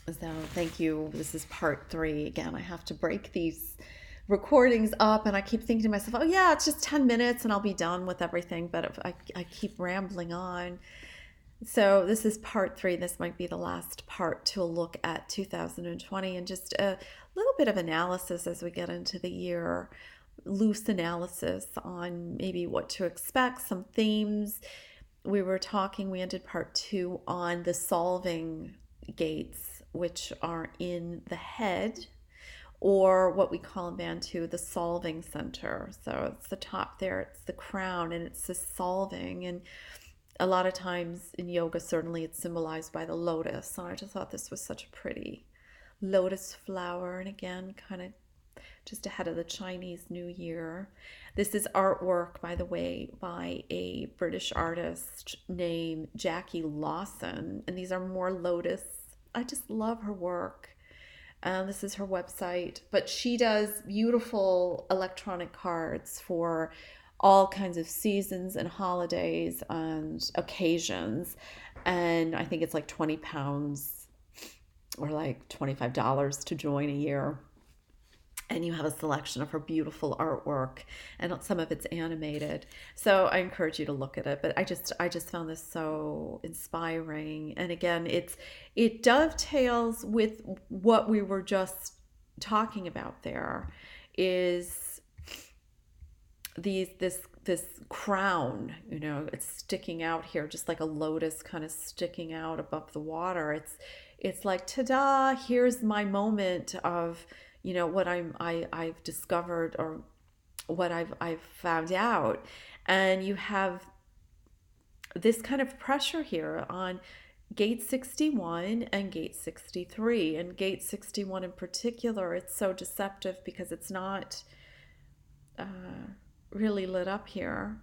So thank you. This is part three. Again, I have to break these recordings up, and I keep thinking to myself, oh, yeah, it's just 10 minutes and I'll be done with everything. But if I keep rambling on. So this is part three. This might be the last part to a look at 2020 and just a little bit of analysis as we get into the year, loose analysis on maybe what to expect, some themes. We ended part two on the solving gates, which are in the head, or what we call in Bantu the solving center. So it's the top there, it's the crown, and it's the solving. And a lot of times in yoga, certainly it's symbolized by the lotus. And I just thought this was such a pretty lotus flower. And again, kind of just ahead of the Chinese New Year. This is artwork, by the way, by a British artist named Jackie Lawson. And these are more lotus. I just love her work. This is her website, but she does beautiful electronic cards for all kinds of seasons and holidays and occasions. And I think it's like £20 or like $25 to join a year. And you have a selection of her beautiful artwork, and some of it's animated. So I encourage you to look at it. But I just found this so inspiring. And again, it dovetails with what we were just talking about. There is this crown, it's sticking out here, just like a lotus kind of sticking out above the water. It's like, ta-da, here's my moment of, what I've discovered, or what I've found out. And you have this kind of pressure here on gate 61 and gate 63. And gate 61 in particular, it's so deceptive because it's not really lit up here,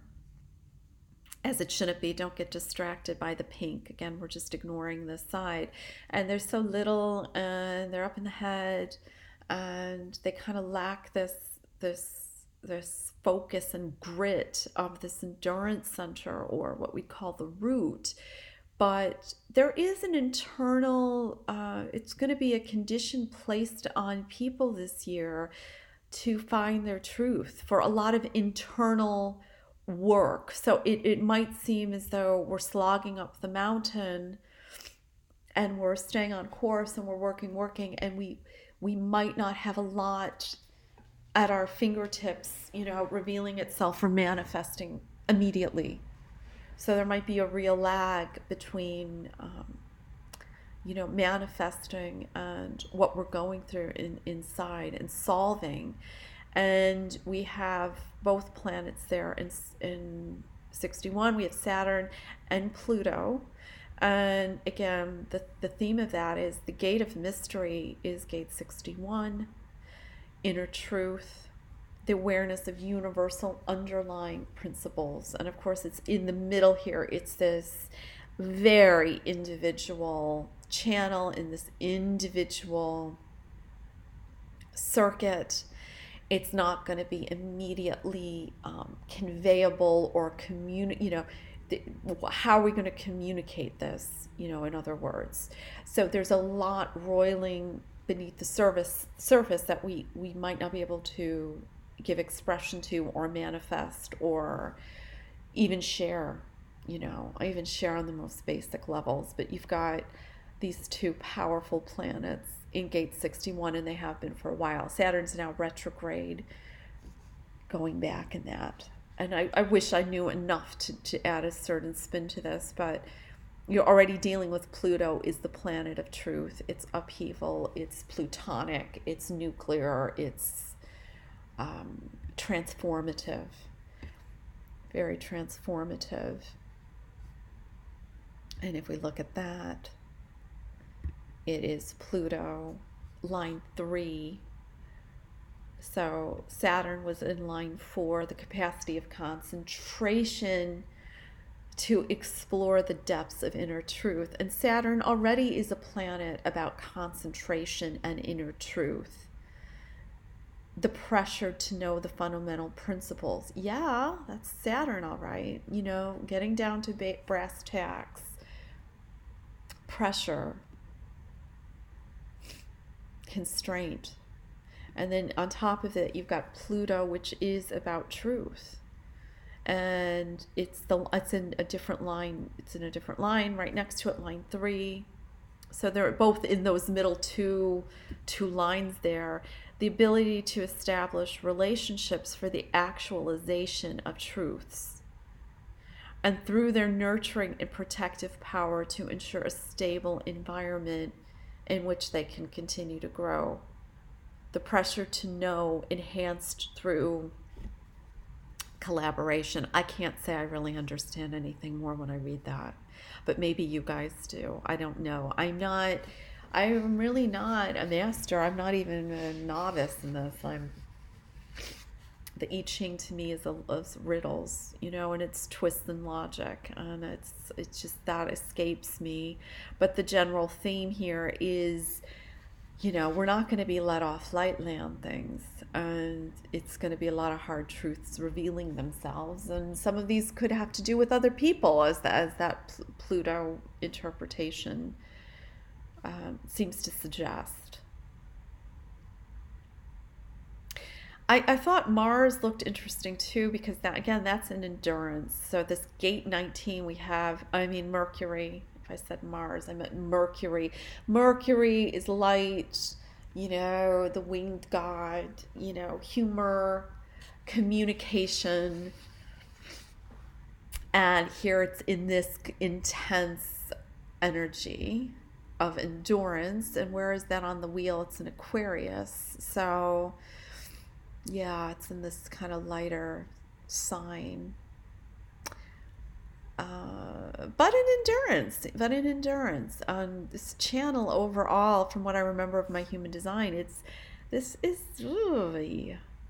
as it shouldn't be. Don't get distracted by the pink. Again, we're just ignoring this side. And there's so little, and they're up in the head, and they kind of lack this focus and grit of this endurance center, or what we call the root. But there is an internal, it's going to be a condition placed on people this year to find their truth, for a lot of internal work. So it might seem as though we're slogging up the mountain and we're staying on course and we're working, and we might not have a lot at our fingertips, revealing itself or manifesting immediately. So there might be a real lag between manifesting and what we're going through inside and solving. And we have both planets there in 61. We have Saturn and Pluto. And again, the theme of that is the gate of mystery is gate 61, inner truth, the awareness of universal underlying principles. And of course, it's in the middle here. It's this very individual channel in this individual circuit. It's not going to be immediately conveyable or how are we going to communicate this, in other words. So there's a lot roiling beneath the surface that we might not be able to give expression to, or manifest, or even share, even share on the most basic levels. But you've got these two powerful planets in gate 61, and they have been for a while. Saturn's now retrograde, going back in that. And I wish I knew enough to add a certain spin to this, but you're already dealing with Pluto is the planet of truth. It's upheaval, it's plutonic, it's nuclear, it's transformative, very transformative. And if we look at that, it is Pluto, line 3. So Saturn was in line 4, the capacity of concentration to explore the depths of inner truth. And Saturn already is a planet about concentration and inner truth. The pressure to know the fundamental principles. Yeah, that's Saturn, all right. Getting down to brass tacks. Pressure. constraint. And then on top of it, you've got Pluto, which is about truth. And it's in a different line. It's in a different line right next to it, line 3. So they're both in those middle two lines there. The ability to establish relationships for the actualization of truths, and through their nurturing and protective power to ensure a stable environment in which they can continue to grow. The pressure to know enhanced through collaboration. I can't say I really understand anything more when I read that, but maybe you guys do. I don't know. I'm really not a master. I'm not even a novice in this. The I Ching to me is riddles, and it's twists and logic, and it's just that escapes me. But the general theme here is, we're not going to be let off lightly on things, and it's going to be a lot of hard truths revealing themselves, and some of these could have to do with other people, as that Pluto interpretation seems to suggest. I thought Mars looked interesting too, because that's an endurance. So this gate 19 we have, Mercury. If I said Mars, I meant Mercury. Mercury is light, the winged god, humor, communication. And here it's in this intense energy of endurance. And where is that on the wheel? It's in Aquarius. So yeah, it's in this kind of lighter sign. But in endurance. This channel overall, from what I remember of my human design, this is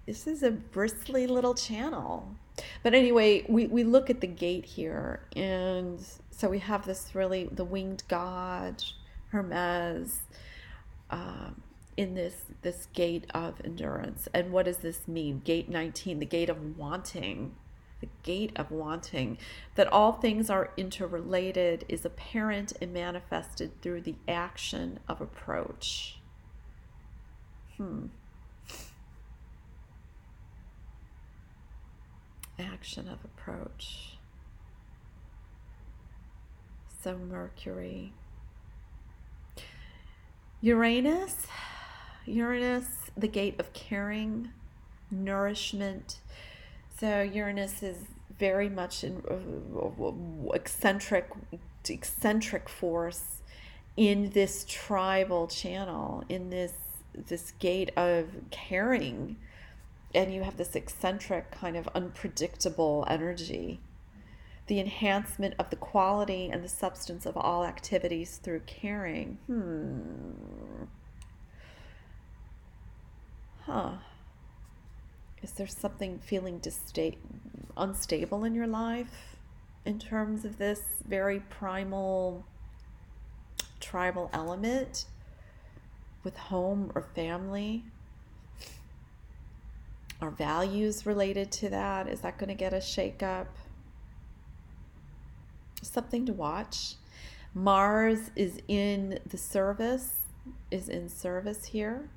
this is a bristly little channel. But anyway, we look at the gate here, and so we have this really the winged god, Hermes, in this gate of endurance. And what does this mean? Gate 19, the gate of wanting. The gate of wanting, that all things are interrelated, is apparent and manifested through the action of approach. Action of approach. So Mercury. Uranus, the gate of caring, nourishment. So Uranus is very much an eccentric force in this tribal channel, in this gate of caring, and you have this eccentric kind of unpredictable energy. The enhancement of the quality and the substance of all activities through caring. Is there something feeling unstable in your life in terms of this very primal tribal element with home or family? Are values related to that? Is that going to get a shake up? Something to watch. Mars is in service here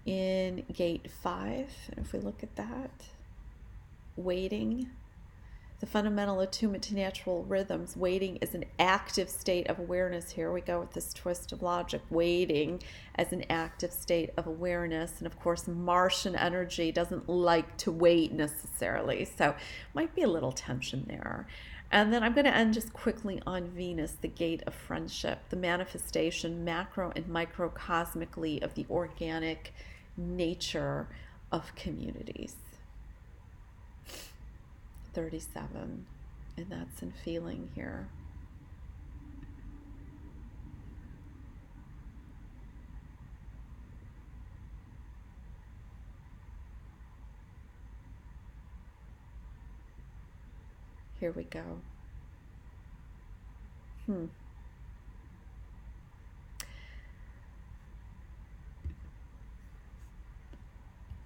in gate 5. And if we look at that, waiting, the fundamental attunement to natural rhythms. Waiting is an active state of awareness. Here we go with this twist of logic. Waiting as an active state of awareness. And of course, Martian energy doesn't like to wait necessarily, so might be a little tension there. And then I'm going to end just quickly on Venus, the gate of friendship, the manifestation macro and microcosmically of the organic nature of communities. 37, and that's in feeling here. Here we go.